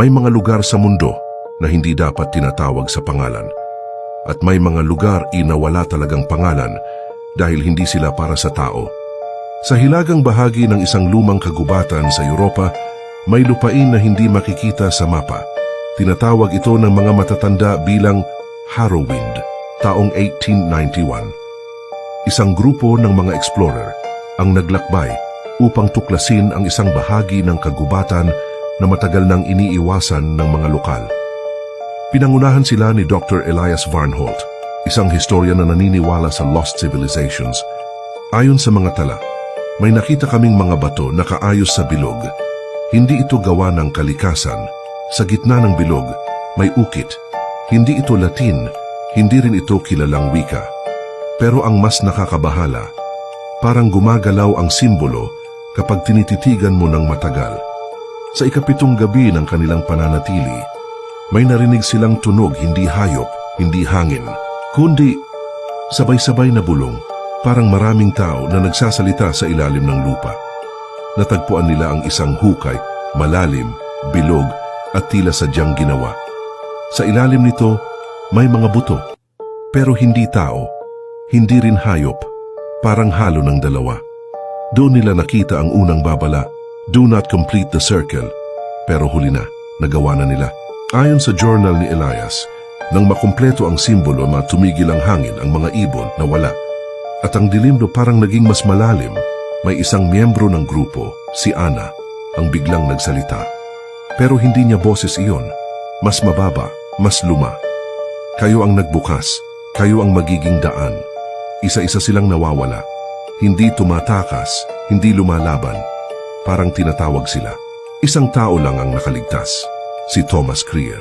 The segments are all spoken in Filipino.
May mga lugar sa mundo na hindi dapat tinatawag sa pangalan. At may mga lugar na wala talagang pangalan dahil hindi sila para sa tao. Sa hilagang bahagi ng isang lumang kagubatan sa Europa, may lupain na hindi makikita sa mapa. Tinatawag ito ng mga matatanda bilang Harrowwind, taong 1891. Isang grupo ng mga explorer ang naglakbay upang tuklasin ang isang bahagi ng kagubatan na matagal nang iniiwasan ng mga lokal. Pinangunahan sila ni Dr. Elias Varnholt, isang historian na naniniwala sa lost civilizations. Ayon sa mga tala, may nakita kaming mga bato na kaayos sa bilog. Hindi ito gawa ng kalikasan. Sa gitna ng bilog, may ukit. Hindi ito Latin, hindi rin ito kilalang wika. Pero ang mas nakakabahala, parang gumagalaw ang simbolo kapag tinititigan mo ng matagal. Sa ikapitong gabi ng kanilang pananatili, may narinig silang tunog, hindi hayop, hindi hangin, kundi sabay-sabay na bulong, parang maraming tao na nagsasalita sa ilalim ng lupa. Natagpuan nila ang isang hukay, malalim, bilog, at tila sadyang ginawa. Sa ilalim nito, may mga buto, pero hindi tao, hindi rin hayop, parang halo ng dalawa. Doon nila nakita ang unang babala, "Do not complete the circle." Pero huli na, nagawa na nila. Ayon sa journal ni Elias, nang makumpleto ang simbolo na tumigil ang hangin, ang mga ibon na wala. At ang dilim do parang naging mas malalim, may isang miyembro ng grupo, si Ana, ang biglang nagsalita. Pero hindi niya boses iyon, mas mababa, mas luma. "Kayo ang nagbukas, kayo ang magiging daan." Isa-isa silang nawawala. Hindi tumatakas, hindi lumalaban. Parang tinatawag sila. Isang tao lang ang nakaligtas, si Thomas Creer.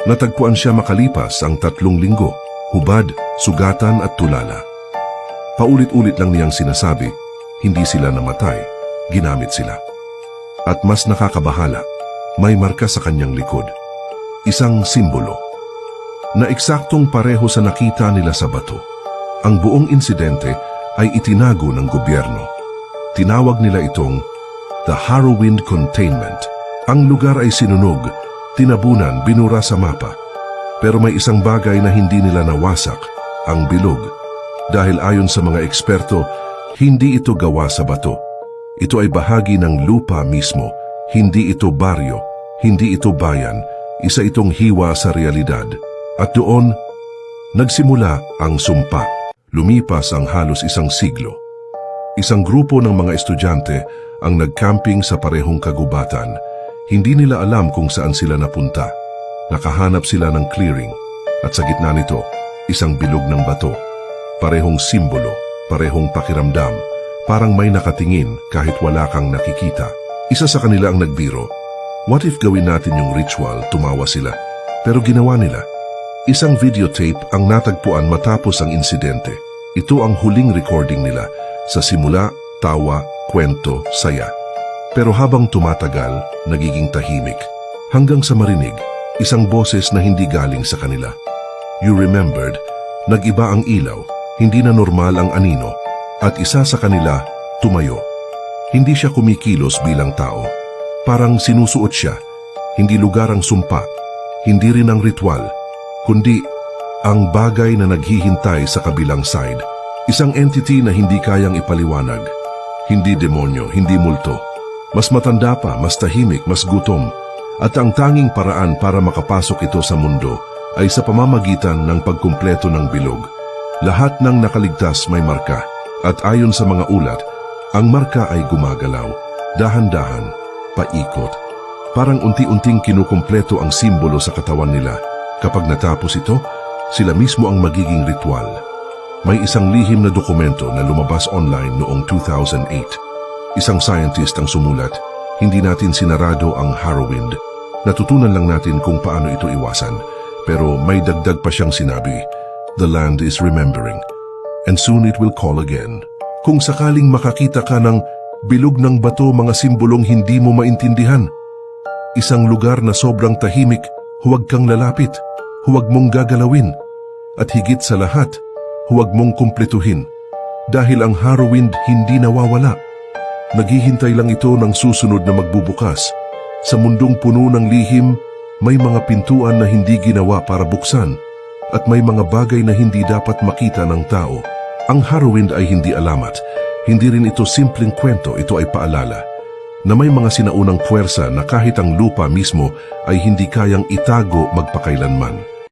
Natagpuan siya makalipas ang 3 linggo, hubad, sugatan at tulala. Paulit-ulit lang niyang sinasabi, hindi sila namatay, ginamit sila. At mas nakakabahala, may marka sa kanyang likod. Isang simbolo na eksaktong pareho sa nakita nila sa bato. Ang buong insidente ay itinago ng gobyerno. Tinawag nila itong The Harrowwind Containment. Ang lugar ay sinunog, tinabunan, binura sa mapa. Pero may isang bagay na hindi nila nawasak, ang bilog. Dahil ayon sa mga eksperto, hindi ito gawa sa bato. Ito ay bahagi ng lupa mismo. Hindi ito baryo, hindi ito bayan. Isa itong hiwa sa realidad. At doon, nagsimula ang sumpa. Lumipas ang halos isang siglo. Isang grupo ng mga estudyante ang nagcamping sa parehong kagubatan. Hindi nila alam kung saan sila napunta. Nakahanap sila ng clearing at sa gitna nito, isang bilog ng bato. Parehong simbolo, parehong pakiramdam, parang may nakatingin kahit wala kang nakikita. Isa sa kanila ang nagbiro. What if gawin natin yung ritual? Tumawa sila. Pero ginawa nila. Isang videotape ang natagpuan matapos ang insidente. Ito ang huling recording nila. Sa simula, tawa, kwento, saya. Pero habang tumatagal, nagiging tahimik. Hanggang sa marinig, isang boses na hindi galing sa kanila. You remembered, nag-iba ang ilaw, hindi na normal ang anino, at isa sa kanila, tumayo. Hindi siya kumikilos bilang tao. Parang sinusuot siya, hindi lugar ang sumpa, hindi rin ang ritual, kundi ang bagay na naghihintay sa kabilang side. Isang entity na hindi kayang ipaliwanag. Hindi demonyo, hindi multo. Mas matanda pa, mas tahimik, mas gutom. At ang tanging paraan para makapasok ito sa mundo ay sa pamamagitan ng pagkumpleto ng bilog. Lahat ng nakaligtas may marka. At ayon sa mga ulat, ang marka ay gumagalaw. Dahan-dahan, paikot. Parang unti-unting kinukumpleto ang simbolo sa katawan nila. Kapag natapos ito, sila mismo ang magiging ritual. May isang lihim na dokumento na lumabas online noong 2008. Isang scientist ang sumulat, hindi natin sinarado ang Harrowwind. Natutunan lang natin kung paano ito iwasan. Pero may dagdag pa siyang sinabi, the land is remembering, and soon it will call again. Kung sakaling makakita ka ng bilog ng bato, mga simbolong hindi mo maintindihan, isang lugar na sobrang tahimik, huwag kang lalapit, huwag mong gagalawin, at higit sa lahat, huwag mong kumpletuhin. Dahil ang Harrowwind hindi nawawala. Naghihintay lang ito ng susunod na magbubukas. Sa mundong puno ng lihim, may mga pintuan na hindi ginawa para buksan at may mga bagay na hindi dapat makita ng tao. Ang Harrowwind ay hindi alamat. Hindi rin ito simpleng kwento, ito ay paalala na may mga sinaunang puwersa na kahit ang lupa mismo ay hindi kayang itago magpakailanman.